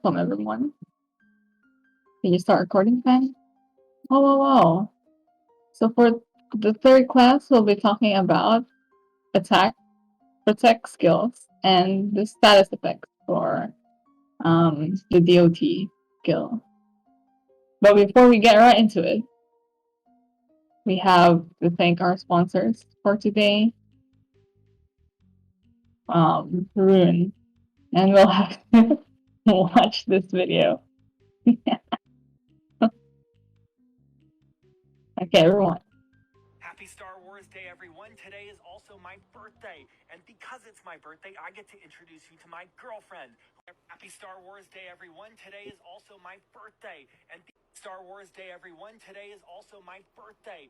welcome everyone. Can you start recording, Pen? Oh, wow. So for the third class, we'll be talking about attack, protect skills, and the status effects for the DOT skill. But before we get right into it, we have to thank our sponsors for today. Rune, and we'll have to watch this video. Okay, everyone. Happy Star Wars Day, everyone. Today is also my birthday. And because it's my birthday, I get to introduce you to my girlfriend. Happy Star Wars Day, everyone. Today is also my birthday. And Star Wars Day, everyone. Today is also my birthday.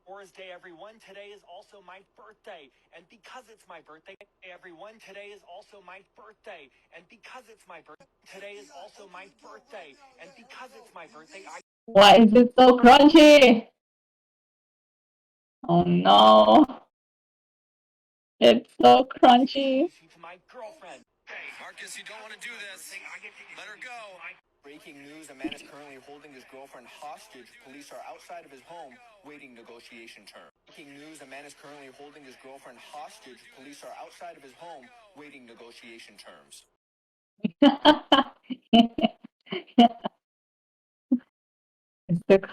Wars Day, everyone. Today is also my birthday. And because it's my birthday, everyone, today is also my birthday. And because it's my birthday, today is also my birthday. And because it's my birthday, Why is it so crunchy? Oh no. It's so crunchy. To my girlfriend. Hey, Marcus, you don't want to do this. Let her go. Breaking news, a man is currently holding his girlfriend hostage. Police are outside of his home waiting negotiation terms. Breaking news, a man is currently holding his girlfriend hostage. Police are outside of his home waiting negotiation terms. It took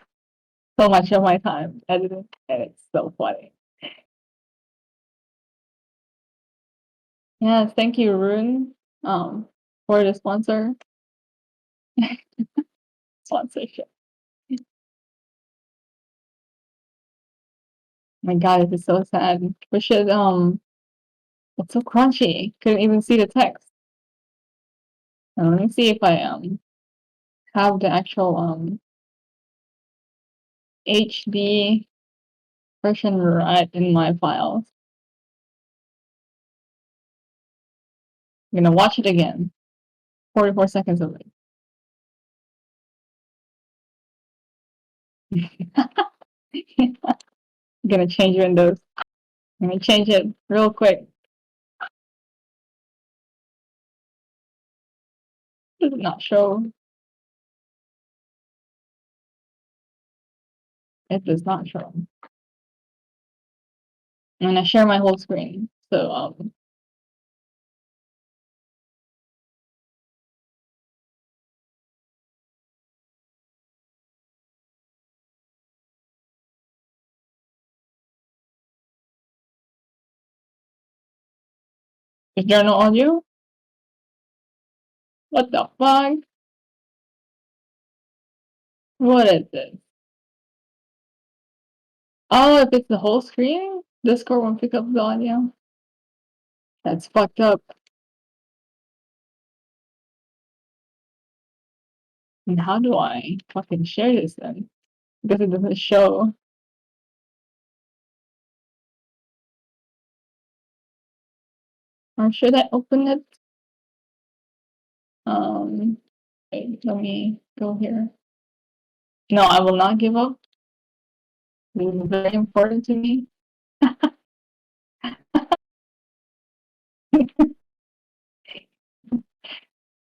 so much of my time editing, and it's so funny. Yes, thank you, Rune, for the sponsorship. My God, it is so sad. We should it's so crunchy. Couldn't even see the text. Let me see if I have the actual HD version right in my files. I'm gonna watch it again. 44 seconds of it. I'm gonna change Windows. I'm gonna change it real quick. Does it not show? It does not show. I'm gonna share my whole screen. So is there no audio? What the fuck? What is this? Oh, if it's the whole screen, Discord won't pick up the audio. That's fucked up. And how do I fucking share this then? Because it doesn't show. Or should I open it? Wait, let me go here. No, I will not give up. This is very important to me.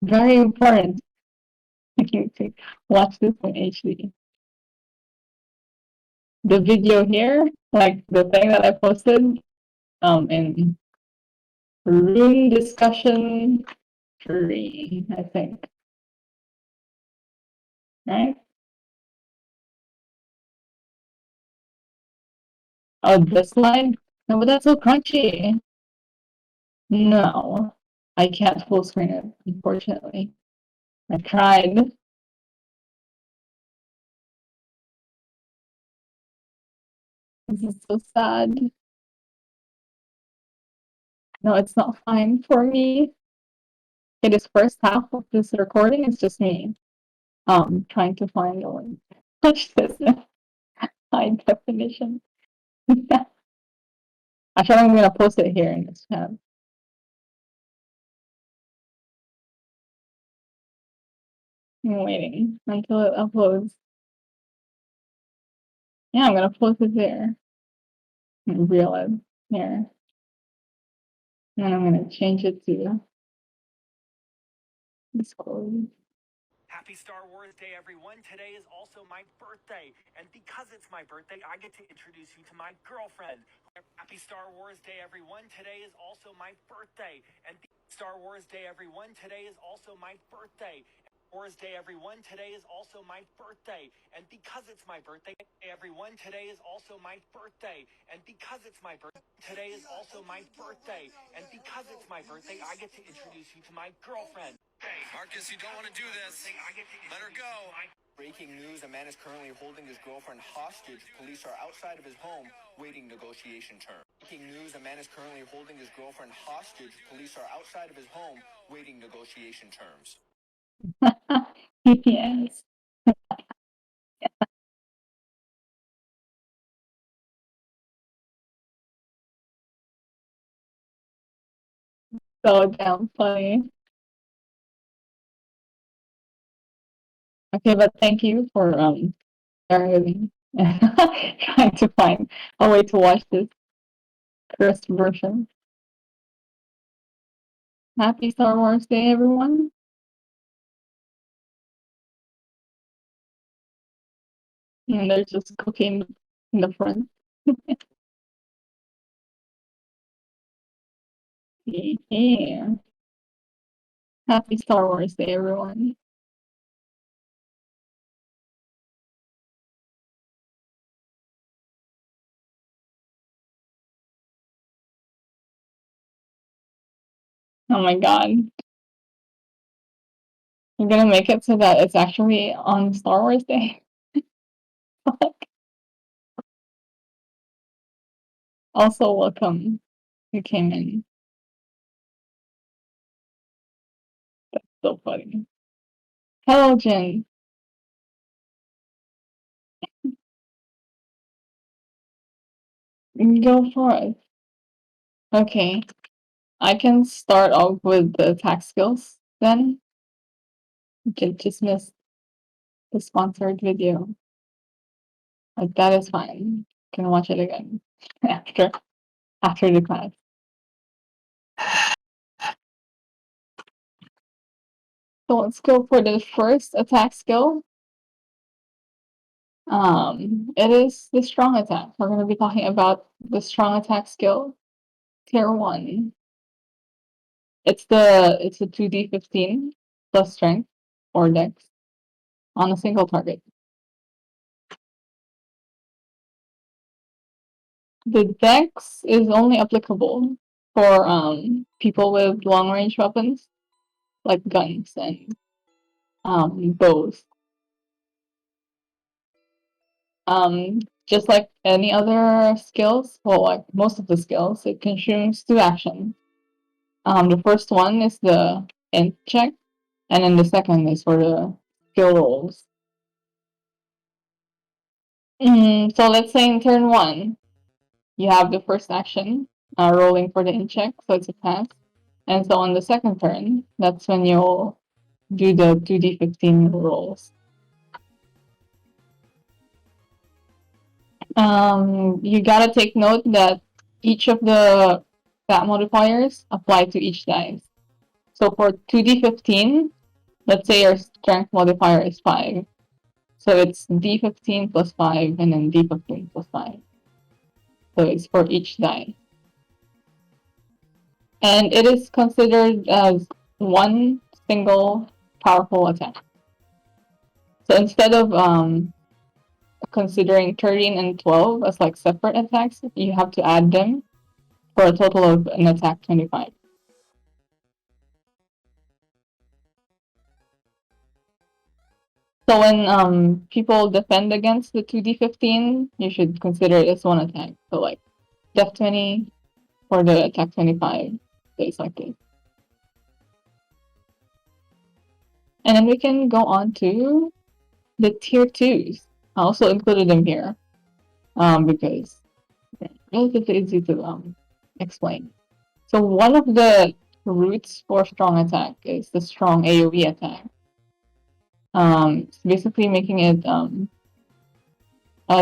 Very important. To watch this in HD. The video here, like the thing that I posted, in room discussion 3, I think. Right? Oh, this slide? No, but that's so crunchy. No, I can't full screen it, unfortunately. I tried. This is so sad. No, it's not fine for me. It is first half of this recording. It's just me trying to find a link. Watch this high definition. Actually, I'm gonna post it here in this tab. I'm waiting until it uploads. Yeah, I'm gonna post it there. Reel it here. And I'm gonna change it to Discord. Happy Star Wars Day, everyone. Today is also my birthday. And because it's my birthday, I get to introduce you to my girlfriend. Happy Star Wars Day, everyone. Today is also my birthday. And Star Wars Day, everyone. Today is also my birthday. Wars Day, everyone. Today is also my birthday. And because it's my birthday, everyone, today is also my birthday. And because it's my birthday, today is also my birthday. And because it's my birthday, I get to introduce you to my girlfriend. Marcus, you don't want to do this. Let her go. Breaking news, a man is currently holding his girlfriend hostage. Police are outside of his home waiting negotiation terms. Breaking news, a man is currently holding his girlfriend hostage. Police are outside of his home waiting negotiation terms. Yes. So damn funny. Okay, but thank you for sharing with me. Trying to find a way to watch this cursed version. Happy Star Wars Day, everyone. And there's just cocaine in the front. Yeah. Happy Star Wars Day, everyone. Oh my god. You're gonna make it so that it's actually on Star Wars Day? Also, welcome. You came in. So funny. Hello, Jin. Go for it. Okay. I can start off with the attack skills then. Just missed the sponsored video. Like that is fine. Can watch it again after the class. So let's go for the first attack skill. It is the strong attack. We're going to be talking about the strong attack skill, tier 1. It's a 2d15 plus strength or dex on a single target. The dex is only applicable for people with long range weapons like guns and bows. Just like any other skills, well, like most of the skills, it consumes 2 actions. The first one is the int check, and then the second is for the skill rolls. So let's say in turn 1, you have the first action, rolling for the int check, so it's a pass. And so on the second turn, that's when you'll do the 2d15 rolls. You gotta take note that each of the stat modifiers apply to each dice. So for 2d15, let's say your strength modifier is 5. So it's d15 plus 5 and then d15 plus 5. So it's for each die. And it is considered as one single powerful attack. So instead of considering 13 and 12 as like separate attacks, you have to add them for a total of an attack 25. So when people defend against the 2d15, you should consider it as one attack. So like def 20 for the attack 25, things like this. And then we can go on to the tier 2s. I also included them here because they're relatively easy to explain. So one of the roots for strong attack is the strong AoE attack. It's basically making it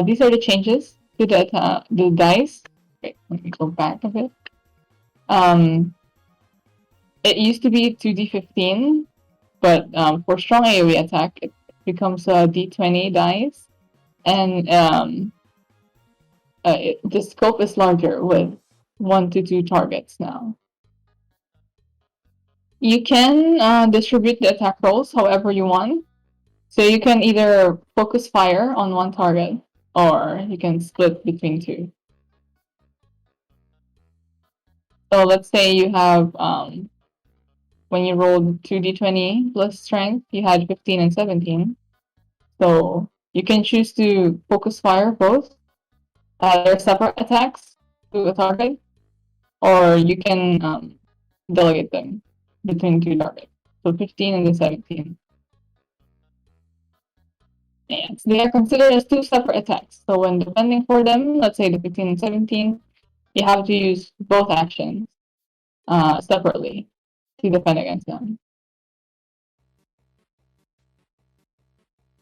these are the changes to the dice. Wait, let me go back a bit. It used to be 2d15 But for strong AoE attack, it becomes a D20 dice, and the scope is larger with 1 to 2 targets now. You can distribute the attack rolls however you want. So you can either focus fire on one target, or you can split between two. So let's say you have, when you rolled 2d20 plus strength, you had 15 and 17. So you can choose to focus fire both. They're separate attacks to a target, or you can delegate them between two targets. So 15 and the 17. Yes, they are considered as two separate attacks. So when defending for them, let's say the 15 and 17, you have to use both actions separately to defend against them.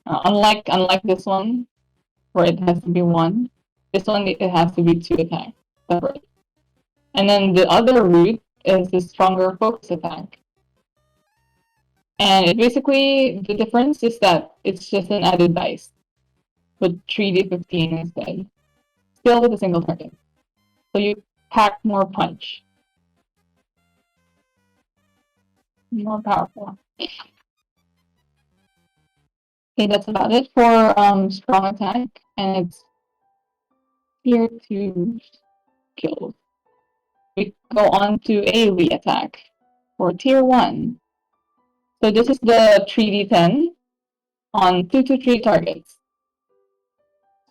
Unlike this one, where it has to be one, this one it has to be two attacks separate. And then the other route is the stronger focus attack. And basically, the difference is that it's just an added dice with 3d15 instead, still with a single target. So you pack more punch. More powerful. Okay, that's about it for strong attack, and it's tier 2 skills. We go on to AoE attack for tier 1. So this is the 3d10 on 2 to 3 targets.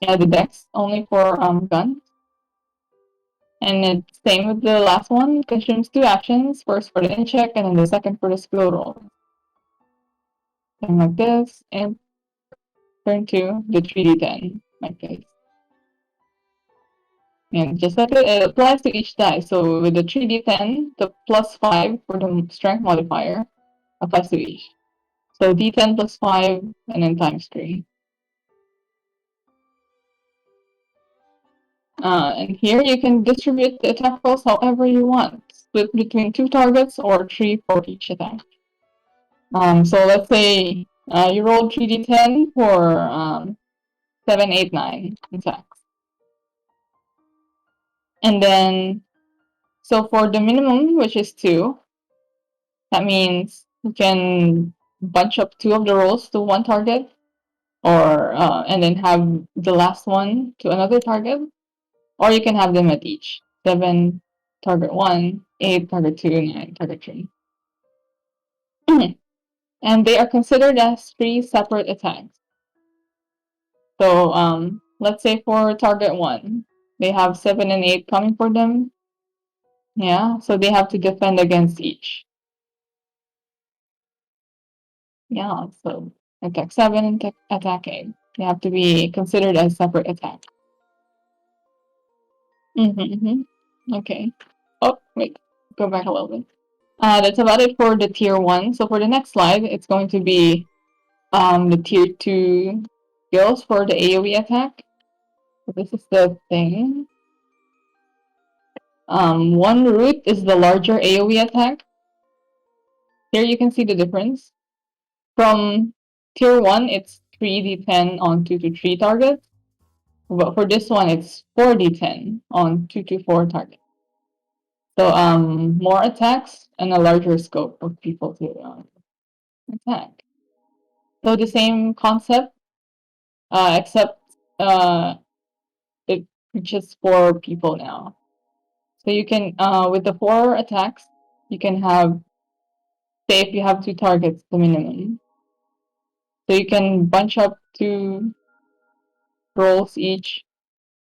Yeah, the dex only for guns. And it's same with the last one, consumes 2 actions, first for the in check and then the second for the skill roll. Something like this, and turn 2, the 3d10, like this. And just like it applies to each die. So with the 3d10, the plus 5 for the strength modifier applies to each. So d10 plus 5 and then times 3. And here you can distribute the attack rolls however you want, split between 2 targets or 3 for each attack. So let's say you roll 3d10 for 7, 8, 9 attacks. And then, so for the minimum, which is 2, that means you can bunch up 2 of the rolls to one target, or and then have the last one to another target, or you can have them at each 7 target 1, 8 target 2, 9 target 3. And they are considered as 3 separate attacks. So let's say for target 1, they have 7 and 8 coming for them. Yeah, so they have to defend against each. Yeah, so attack 7 and attack 8. They have to be considered as separate attacks. Okay. Oh, wait. Go back a little bit. That's about it for the tier 1. So for the next slide, it's going to be the tier 2 skills for the AoE attack. So this is the thing. One route is the larger AoE attack. Here you can see the difference. From tier 1, it's 3d10 on 2 to 3 targets. But for this one, it's 4d10 on 2 to 4 targets. So more attacks and a larger scope of people to attack. So the same concept, except it reaches 4 people now. So you can, with the 4 attacks, you can have, say if you have 2 targets, the minimum. So you can bunch up 2 rolls each,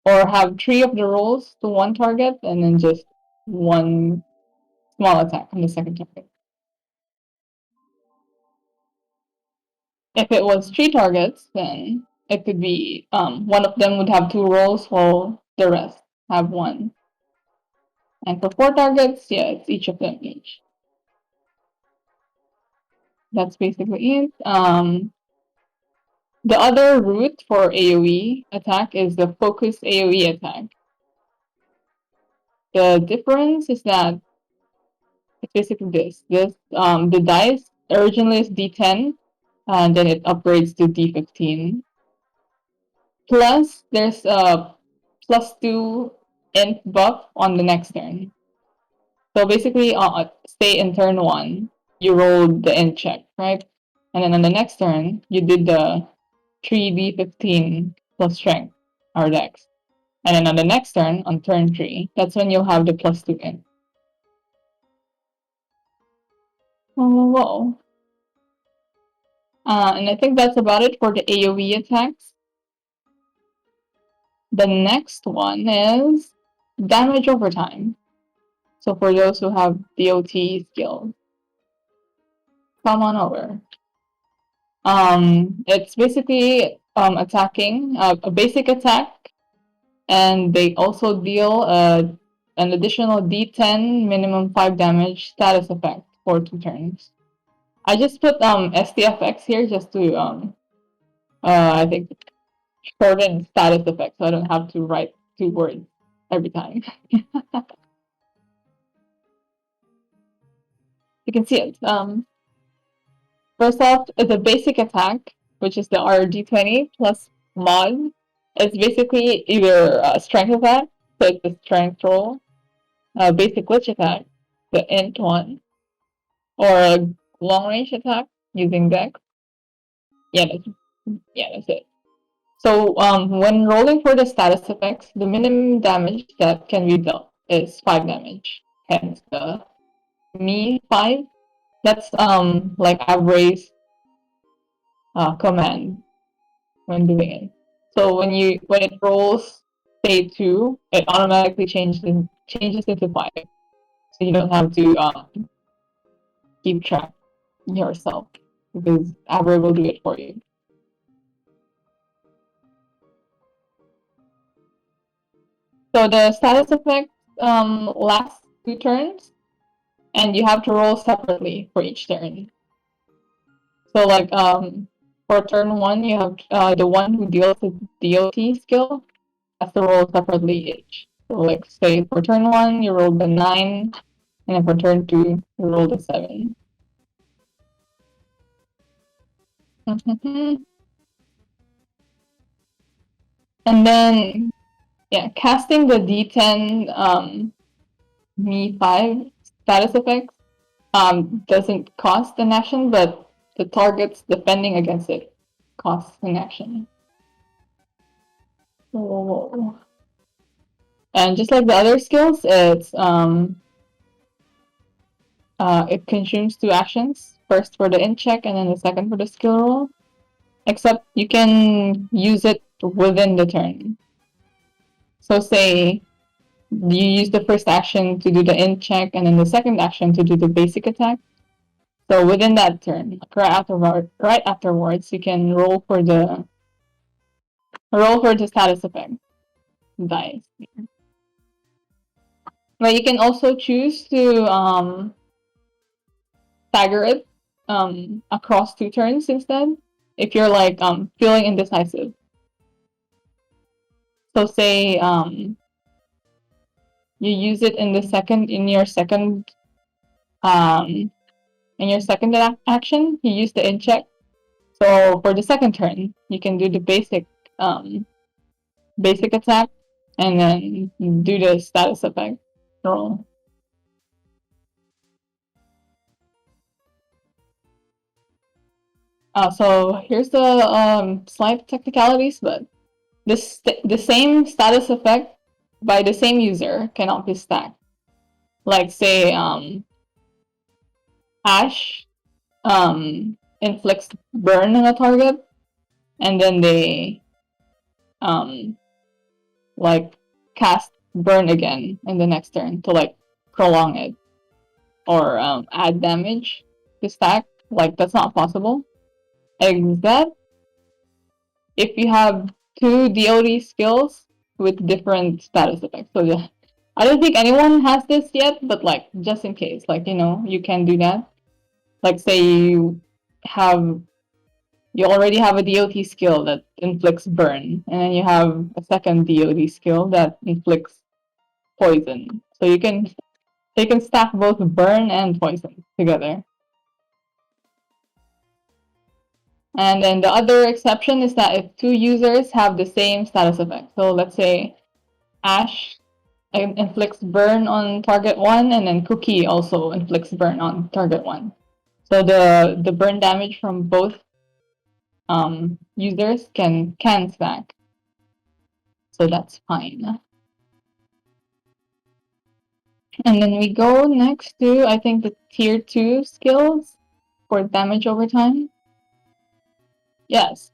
or have 3 of the rolls to one target, and then just 1 small attack on the second target. If it was 3 targets, then it could be one of them would have 2 rolls, while the rest have 1. And for 4 targets, yeah, it's each of them each. That's basically it. The other route for AoE attack is the focus AoE attack. The difference is that it's basically this. The dice originally is D10, and then it upgrades to D15. Plus, there's a +2 int buff on the next turn. So basically, stay in turn 1, you rolled the int check, right? And then on the next turn, you did the 3d15 plus strength or dex. And then on the next turn, on turn 3, that's when you'll have the +2 int. Whoa. And I think that's about it for the AoE attacks. The next one is damage over time. So for those who have DOT skills, come on over. It's basically attacking a basic attack, and they also deal an additional D10 minimum 5 damage status effect for 2 turns. I just put STFX here just to I think shorten status effect, so I don't have to write 2 words every time. You can see it. First off, it's a basic attack, which is the RD20 plus mod. It's basically either a strength attack, so it's a strength roll, a basic glitch attack, the int one, or a long range attack using dex. Yeah, that's it. So when rolling for the status effects, the minimum damage that can be dealt is 5 damage. Hence the me 5. That's like average command when doing it. So when it rolls say 2, it automatically changes into 5. So you don't have to keep track yourself because Abra will do it for you. So the status effect lasts 2 turns, and you have to roll separately for each turn. So like for turn 1, you have the one who deals with DOT skill has to roll separately each. So like say for turn 1, you roll the 9, and then for turn 2, you roll the 7. And then, yeah, casting the D10 Me 5 status effects doesn't cost an action, but the targets defending against it costs an action. Oh. And just like the other skills, it consumes 2 actions. First for the int check, and then the second for the skill roll. Except you can use it within the turn. So say you use the first action to do the int check, and then the second action to do the basic attack. So within that turn, right afterwards, you can roll for the status effect dice. But you can also choose to stagger it across 2 turns instead, if you're like feeling indecisive. So say you use it in your second action, you use the int check. So for the second turn, you can do the basic attack, and then do the status effect roll. So here's the slight technicalities, but the same status effect by the same user cannot be stacked. Like say Ash inflicts burn on a target, and then they like cast burn again in the next turn to like prolong it or add damage to stack. Like that's not possible, except if you have 2 DOD skills with different status effects. So yeah, I don't think anyone has this yet, but like just in case, like you can do that. Like say you already have a DOT skill that inflicts burn, and then you have a second DOT skill that inflicts poison. So you can stack both burn and poison together. And then the other exception is that if two users have the same status effect. So let's say Ash inflicts burn on target 1, and then Cookie also inflicts burn on target 1. So the burn damage from both users can stack. So that's fine. And then we go next to, I think, the tier 2 skills for damage over time. Yes.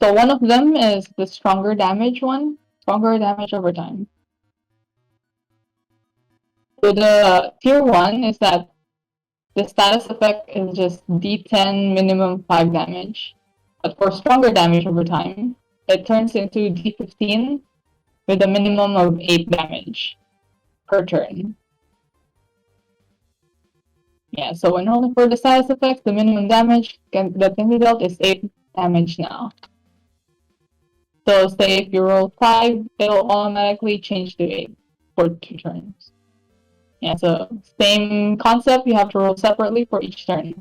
So one of them is the stronger damage one, stronger damage over time. So the tier 1 is that the status effect is just D10 minimum 5 damage. But for stronger damage over time, it turns into D15 with a minimum of 8 damage per turn. Yeah, so when only for the status effects, the minimum damage that can be dealt is 8 damage now. So say if you roll 5, it'll automatically change to 8 for 2 turns. Yeah, so same concept, you have to roll separately for each turn.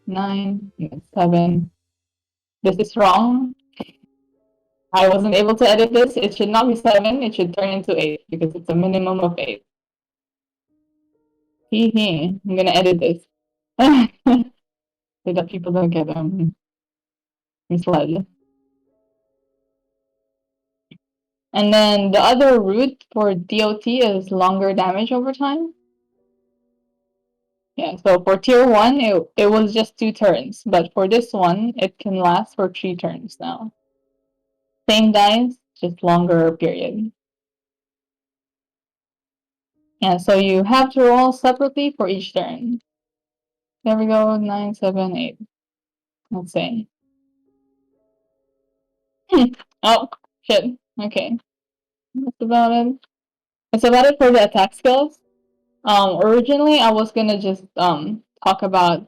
9, 7. This is wrong. I wasn't able to edit this. It should not be 7, it should turn into 8 because it's a minimum of 8. Hee, I'm gonna edit this. So that people don't get misled. And then the other route for DOT is longer damage over time. Yeah, so for tier 1, it was just 2 turns, but for this one, it can last for 3 turns now. Same dice, just longer period. Yeah, so you have to roll separately for each turn. There we go, 9, 7, 8. Let's see. Oh, shit. Okay. That's about it. That's about it for the attack skills. Originally, I was gonna just talk about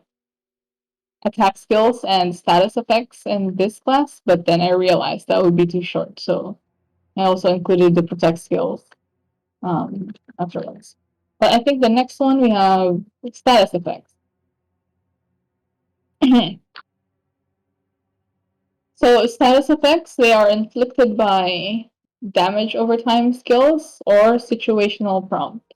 attack skills and status effects in this class, but then I realized that would be too short, so I also included the protect skills afterwards. But I think the next one we have status effects. So status effects, they are inflicted by damage over time skills or situational prompt.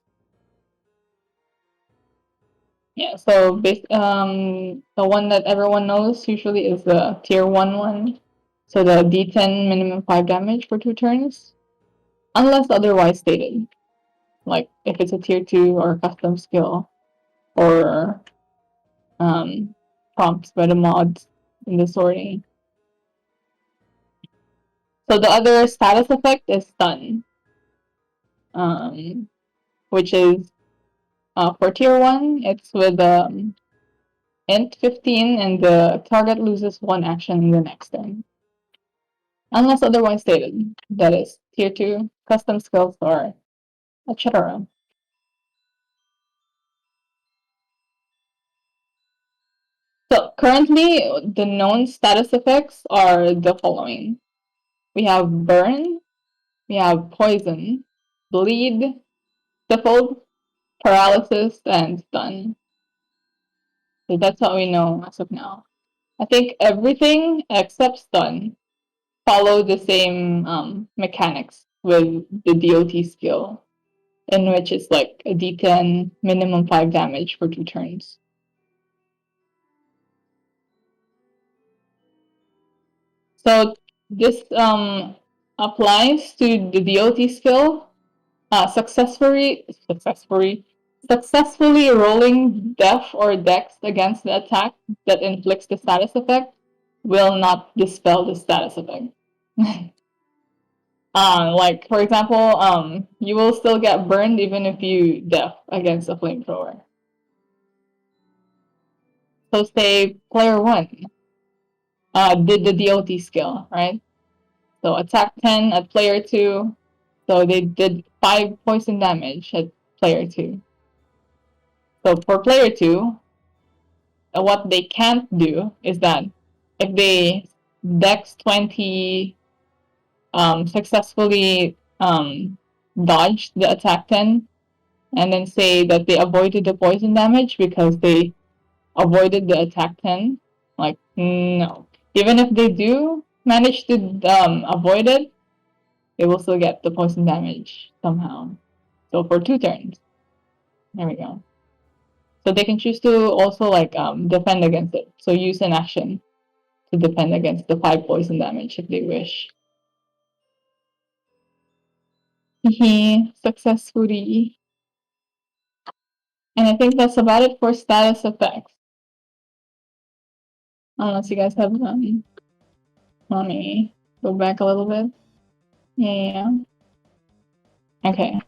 Yeah, so the one that everyone knows usually is the tier 1 one. So the D10 minimum 5 damage for 2 turns, unless otherwise stated. Like if it's a tier 2 or custom skill or prompts by the mods in the sorting. So the other status effect is stun, which is for tier 1, it's with int 15 and the target loses 1 action in the next turn. Unless otherwise stated, that is tier 2, custom skills, or etc. So currently, the known status effects are the following. We have burn, we have poison, bleed, stifled, paralysis, and stun. So that's what we know as of now. I think everything except stun follow the same mechanics with the DOT skill, in which it's like a D10 minimum 5 damage for 2 turns. So this applies to the DOT skill. Successfully rolling def or dex against the attack that inflicts the status effect will not dispel the status effect. Like for example, you will still get burned even if you def against a flamethrower. So say player 1 did the DOT skill, right? So attack 10 at player 2. So they did 5 poison damage at player 2. So for player 2, what they can't do is that if they dex 20 successfully dodged the attack 10 and then say that they avoided the poison damage because they avoided the attack 10, like No. Even if they do manage to avoid it, they will still get the poison damage somehow. So for 2 turns. There we go. So they can choose to also like defend against it. So use an action to defend against the 5 poison damage if they wish. Hehe, successfully. And I think that's about it for status effects. Unless you guys have let me go back a little bit. Yeah. Okay.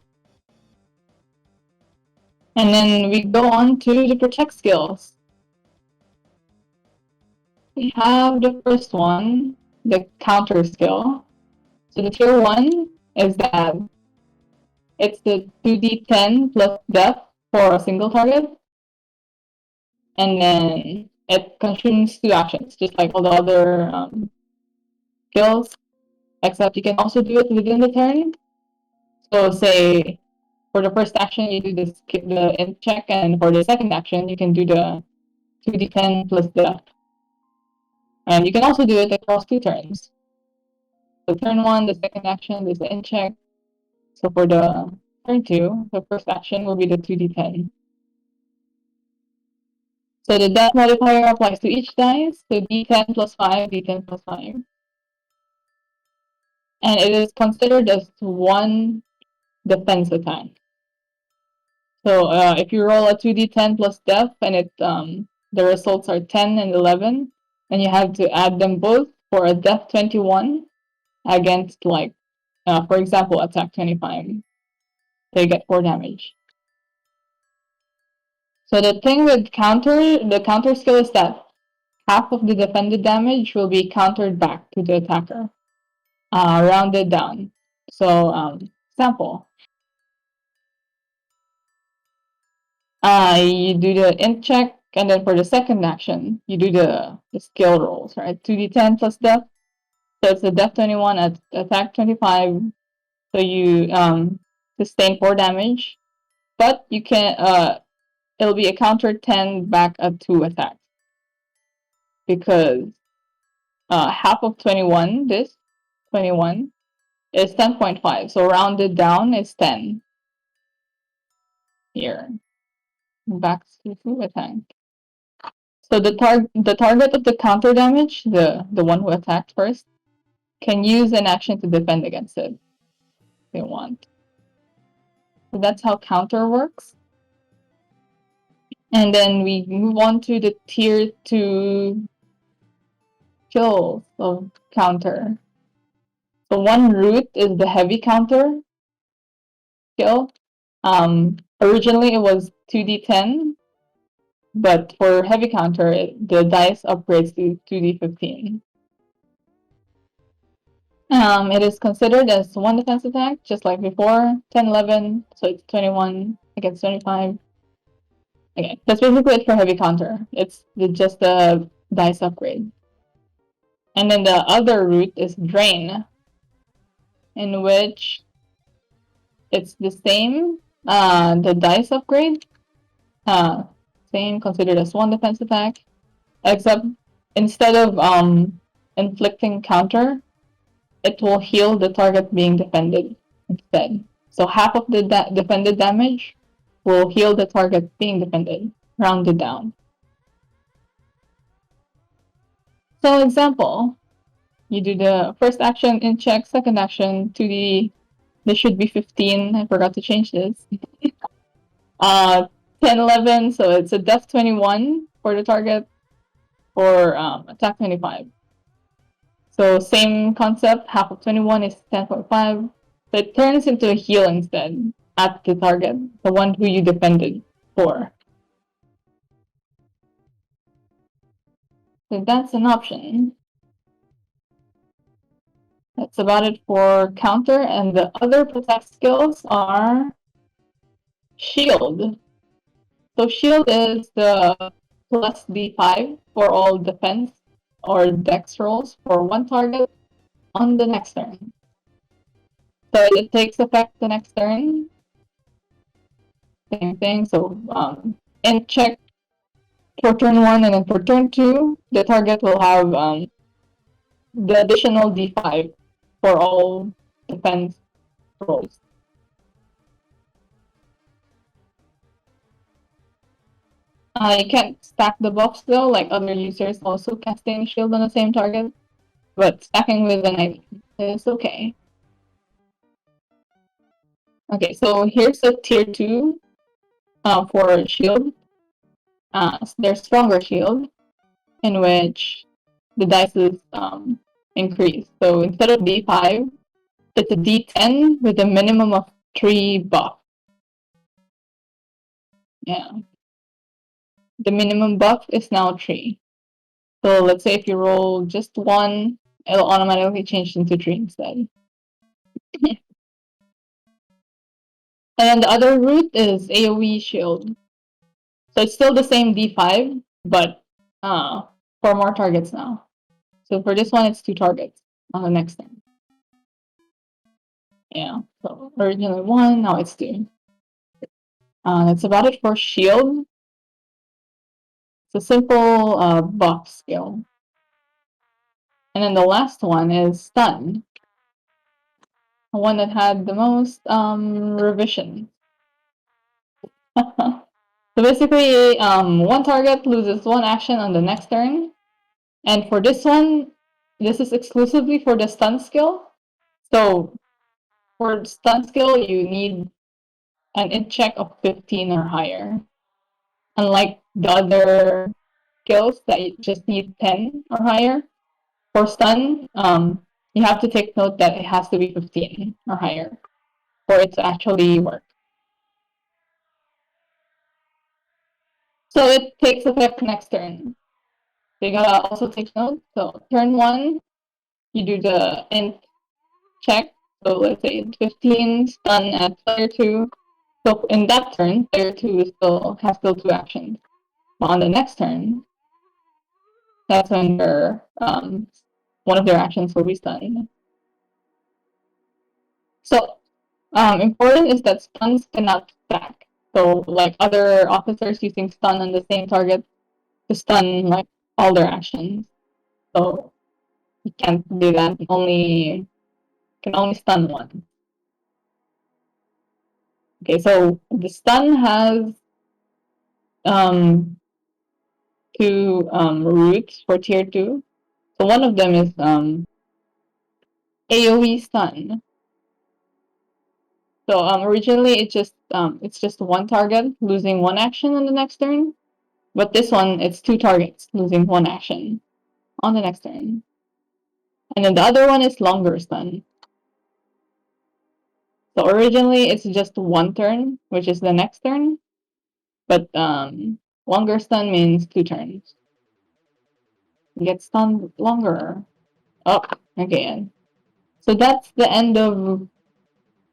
And then we go on to the protect skills. We have the first one, the counter skill. So the tier 1 is that it's the 2d10 plus death for a single target. And then it consumes 2 actions, just like all the other skills, except you can also do it within the turn. So say for the first action, you do the int check, and for the second action, you can do the 2d10 plus death. And you can also do it across 2 turns. So turn 1, the second action is the int check. So for the turn 2, the first action will be the 2d10. So the death modifier applies to each dice, so d10 plus 5, d10 plus 5. And it is considered as 1 defense attack. So if you roll a 2d10 plus death and the results are 10 and 11, then you have to add them both for a death 21 against, like, for example, attack 25. So you get 4 damage. So the thing with the counter skill is that half of the defended damage will be countered back to the attacker, rounded down. So sample. You do the int check, and then for the second action, you do the skill rolls, right? 2d10 plus death. So it's a death 21 at attack 25. So you sustain 4 damage, but you can it'll be a counter 10 back at 2 attacks because half of 21, this 21 is 10.5. So rounded down is 10 here. Back to 2 attack. So the target of the counter damage, the one who attacked first, can use an action to defend against it if they want. So that's how counter works. And then we move on to the tier 2 skills of counter. So one root is the heavy counter skill. Originally it was 2d10, but for heavy counter, the dice upgrades to 2d15. It is considered as 1 defense attack, just like before, 10, 11, so it's 21 against 25. Okay, that's basically it for heavy counter. It's just the dice upgrade. And then the other route is drain, in which it's the same, the dice upgrade, same, considered as 1 defense attack, except instead of inflicting counter, it will heal the target being defended instead. So half of the defended damage will heal the target being defended, rounded down. So example, you do the first action in check, second action 2D. This should be 15. I forgot to change this. 10, 11. So it's a death 21 for the target, or attack 25. So same concept, half of 21 is 10.5. So it turns into a heal instead at the target, the one who you defended for. So that's an option. That's about it for counter, and the other protect skills are shield. So shield is the plus d5 for all defense or dex rolls for 1 target on the next turn. So it takes effect the next turn. Same thing. So int check for turn 1, and then for turn 2, the target will have the additional d5 for all defense rolls. You can't stack the buffs though, like other users also casting shield on the same target, but stacking with an IV is okay. Okay, so here's a tier 2 for shield. There's stronger shield, in which the dice is increased. So instead of d5, it's a d10 with a minimum of 3 buff. Yeah. The minimum buff is now 3. So let's say if you roll just 1, it'll automatically change into 3 instead. And then the other route is AoE shield. So it's still the same d5, but for more targets now. So for this one, it's 2 targets on the next turn. Yeah, so originally 1, now it's 2. That's about it for shield. It's a simple buff skill. And then the last one is stun. The one that had the most revision. So basically, one target loses 1 action on the next turn. And for this one, this is exclusively for the stun skill. So for stun skill, you need an int check of 15 or higher. Unlike the other skills that you just need 10 or higher. For stun, you have to take note that it has to be 15 or higher for it to actually work. So it takes effect next turn. So you gotta also take note. So turn 1, you do the int check. So let's say it's 15, stun at player 2. So in that turn, player 2 has still 2 actions. But on the next turn, that's when one of their actions will be stunned. So important is that stuns cannot stack. So like other officers using stun on the same target to stun like all their actions. So you can't do that. Can only stun one. Okay, so the stun has two routes for tier 2. So one of them is AoE stun. So originally it's just one target losing 1 action on the next turn, but this one it's 2 targets losing 1 action on the next turn. And then the other one is longer stun. So originally it's just 1 turn, which is the next turn, but longer stun means 2 turns. You get stunned longer. Oh, again. So that's the end of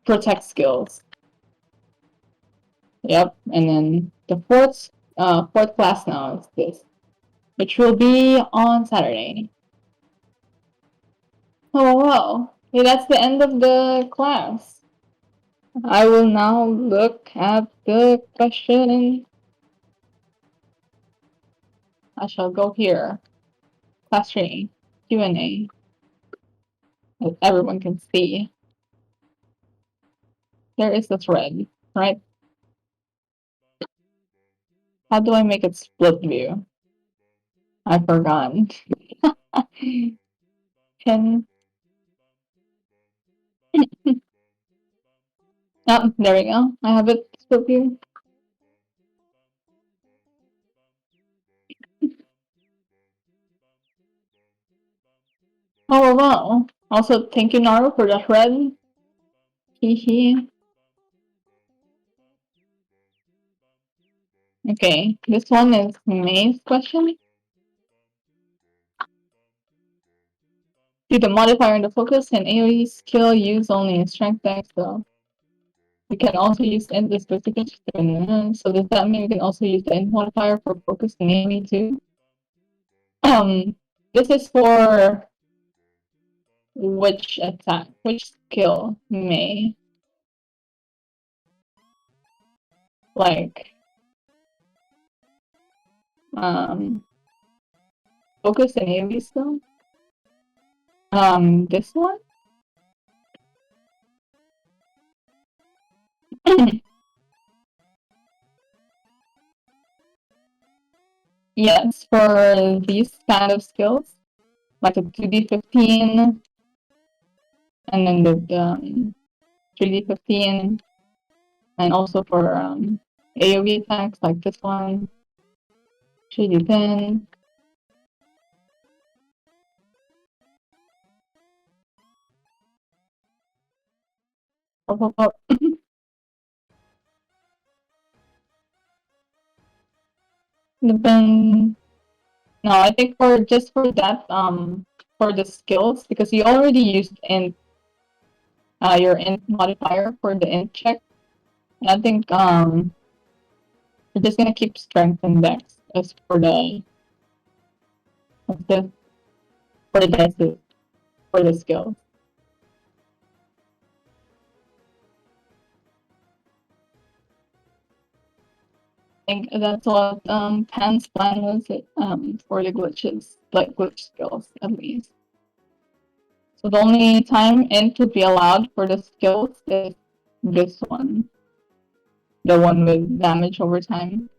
protect skills. Yep, and then the fourth class now is this, which will be on Saturday. Oh wow! Okay, that's the end of the class. I will now look at the question. I shall go here. Class training, Q&A, as everyone can see. There is the thread, right? How do I make it split view? I forgot. Can oh, there we go. I have it split view. Oh wow! Also, thank you Naru for the thread. Hehe. Okay, this one is May's question. Do the modifier and the focus and AoE skill use only in strength dex though? We can also use int the specific. So does that mean we can also use the int modifier for focus and AoE too? This is for which attack, which skill may like Focus and AoE skill. This one. Yes, for these kind of skills, like a 2d15, and then the 3d15, and also for AoE attacks like this one, 3d10. Pop, pop, pop. Then no, I think for just for that for the skills, because you already used your int modifier for the int check. And I think we're just gonna keep strength and dex as the for the for the skills. I think that's what Pan's plan was for the glitches, like glitch skills at least. So the only time int would be allowed for the skills is this one, the one with damage over time.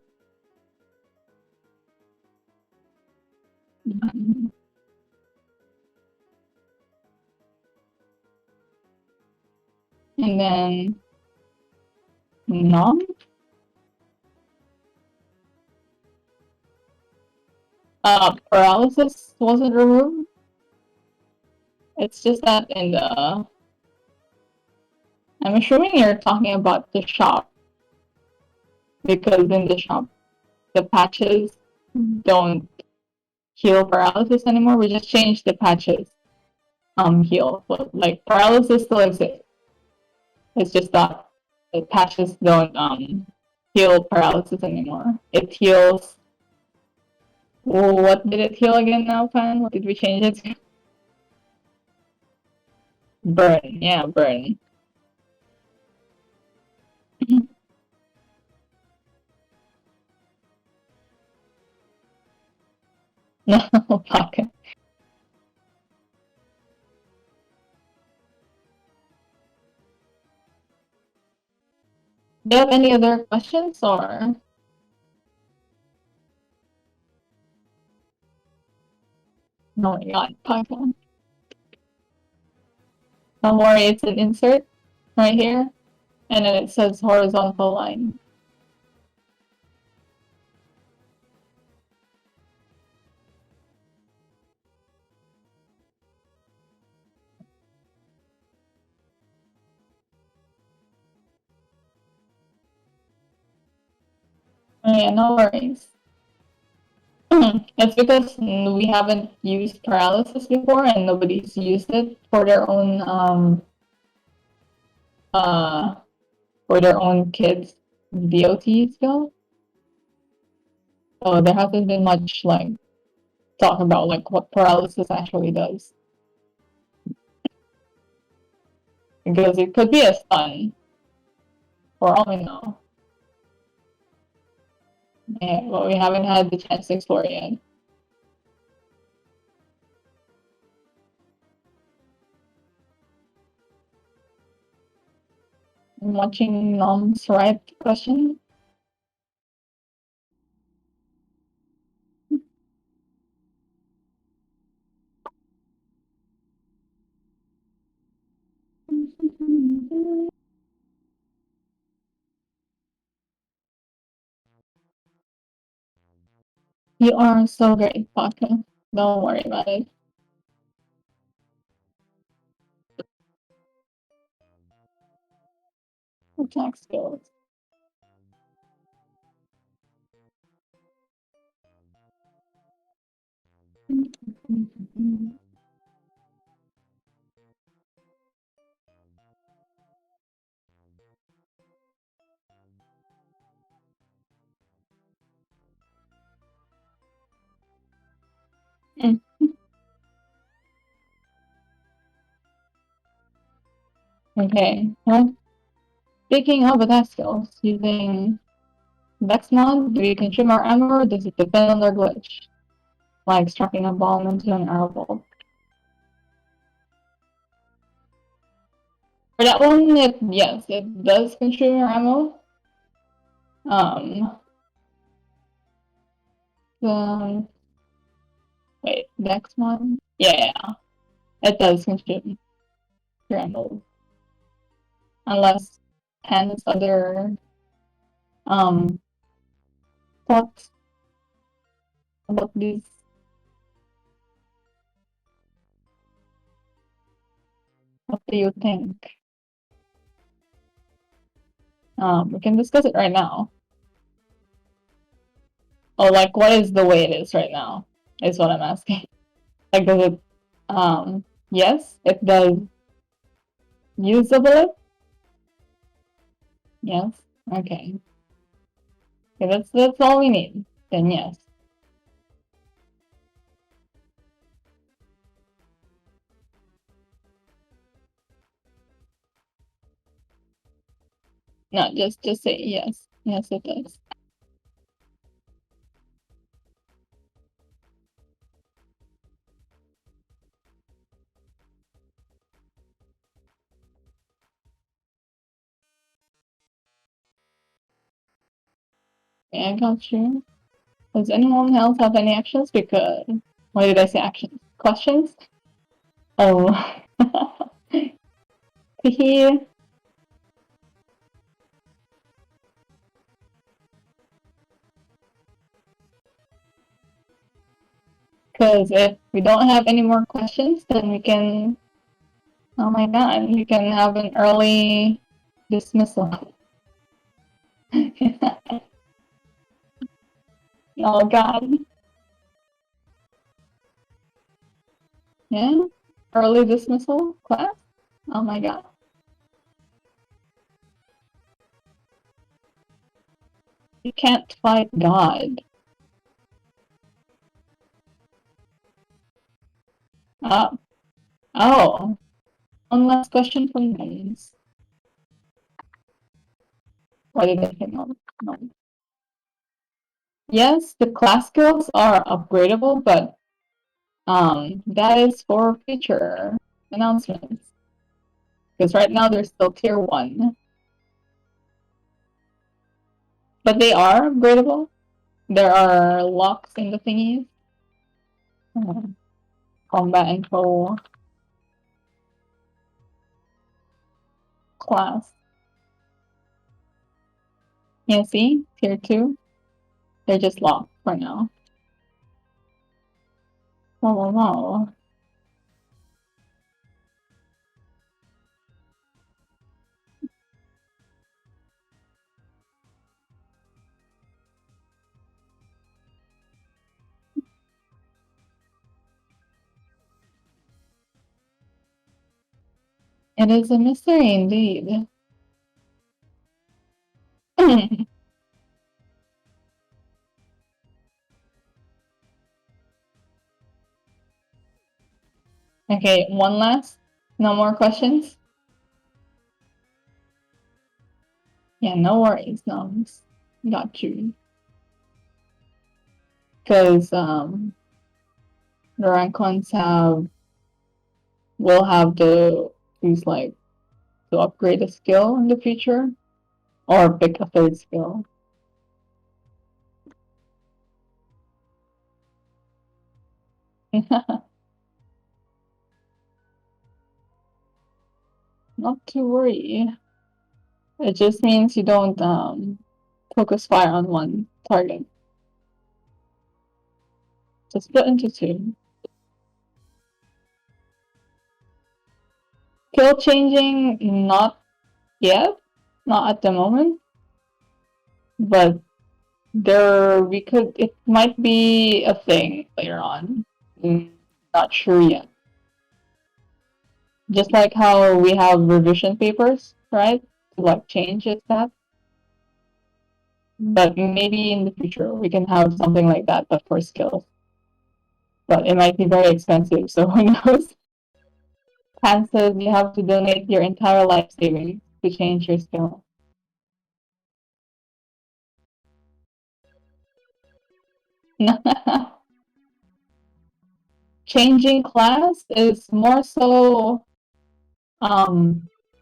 And then nom paralysis wasn't removed. It's just that in the I'm assuming you're talking about the shop, because in the shop the patches don't heal paralysis anymore. We just changed the patches heal. But like paralysis still exists. It's just that the patches don't heal paralysis anymore. It heals. Oh, what did it heal again now, Pan? What did we change it to? Burn. Yeah, burn. No, pocket. Do you have any other questions or? Oh my god, pocket. Don't worry, it's an insert right here, and then it says horizontal line. Yeah, no worries. It's because we haven't used paralysis before and nobody's used it uh for their own kids DOT skill. So there hasn't been much like talk about like what paralysis actually does. Because it could be a stun, for all we know. Yeah, but we haven't had the chance to explore it yet. I'm watching Nom's right question. You are so great, Paka. Don't worry about it. Attack skills. Okay. Well, speaking of attack skills, using Next mod, do we consume our ammo or does it depend on their glitch? Like strapping a bomb into an arrow bolt. For that one, yes, it does consume your ammo. Wait, next one? Yeah, it does consume your ammo. Unless Pan's other thoughts about these. What do you think? We can discuss it right now. Oh, like what is the way it is right now? Is what I'm asking. Like, does it? Yes, it does use the bullet. Yes. Okay. Okay, that's all we need. Then yes. No, just say yes. Yes, it does. Yeah, I got you. Does anyone else have any actions? Because why did I say actions? Questions? Oh. Hehe. Because if we don't have any more questions, then we can. Oh my god, we can have an early dismissal. Oh god. Yeah? Early dismissal class? Oh my god. You can't fight God. Oh. Oh. One last question from guys. Why did I say no? No. Yes, the class skills are upgradable, but that is for future announcements. Because right now they're still tier 1. But they are upgradable. There are locks in the thingies. Combat info class. Yeah, see? Tier 2. They're just locked for now. Oh. It is a mystery indeed. Okay, one last. No more questions? Yeah, no worries, Noms. Got you. Because the rank ones will have to use like to upgrade a skill in the future or pick a third skill. Not to worry. It just means you don't focus fire on one target. Just split into 2. Skill changing, not yet, not at the moment, but it might be a thing later on. Not sure yet. Just like how we have revision papers, right? To like change its stuff. But maybe in the future we can have something like that, but for skills. But it might be very expensive, so who knows? Pan says you have to donate your entire life savings to change your skill. Changing class is more so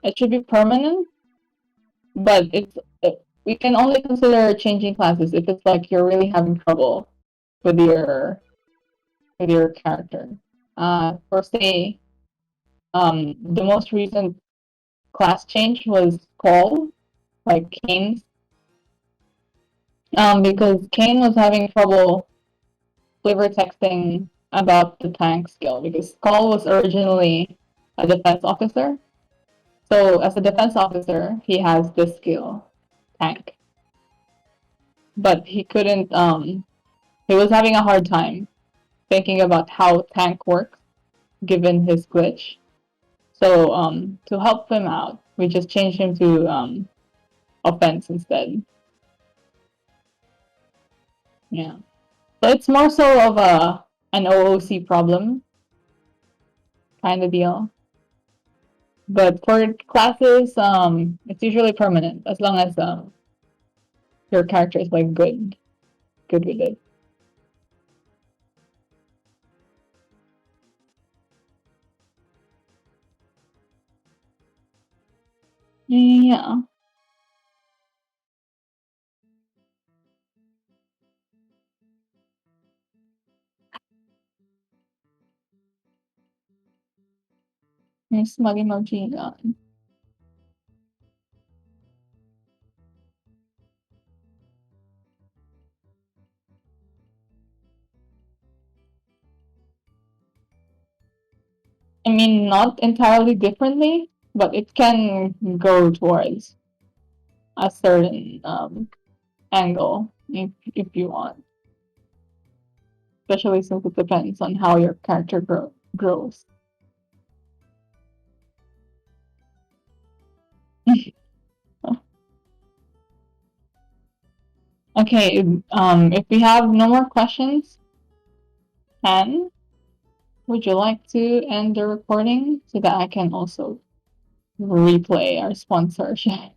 it should be permanent, but we can only consider changing classes if it's like you're really having trouble with your character. For say, the most recent class change was Call, like Kane's, because Kane was having trouble flavor texting about the tank skill because Call was originally a defense officer. So as a defense officer, he has this skill, tank, but he couldn't. He was having a hard time thinking about how tank works given his glitch. So to help him out, we just changed him to offense instead. Yeah. So it's more so of an OOC problem kind of deal. But for classes, it's usually permanent as long as your character is like good with it. Yeah. Yung smug emoji gone. I mean, not entirely differently, but it can go towards a certain angle if you want. Especially since it depends on how your character grows. Okay, if we have no more questions, Anne, would you like to end the recording so that I can also replay our sponsorship?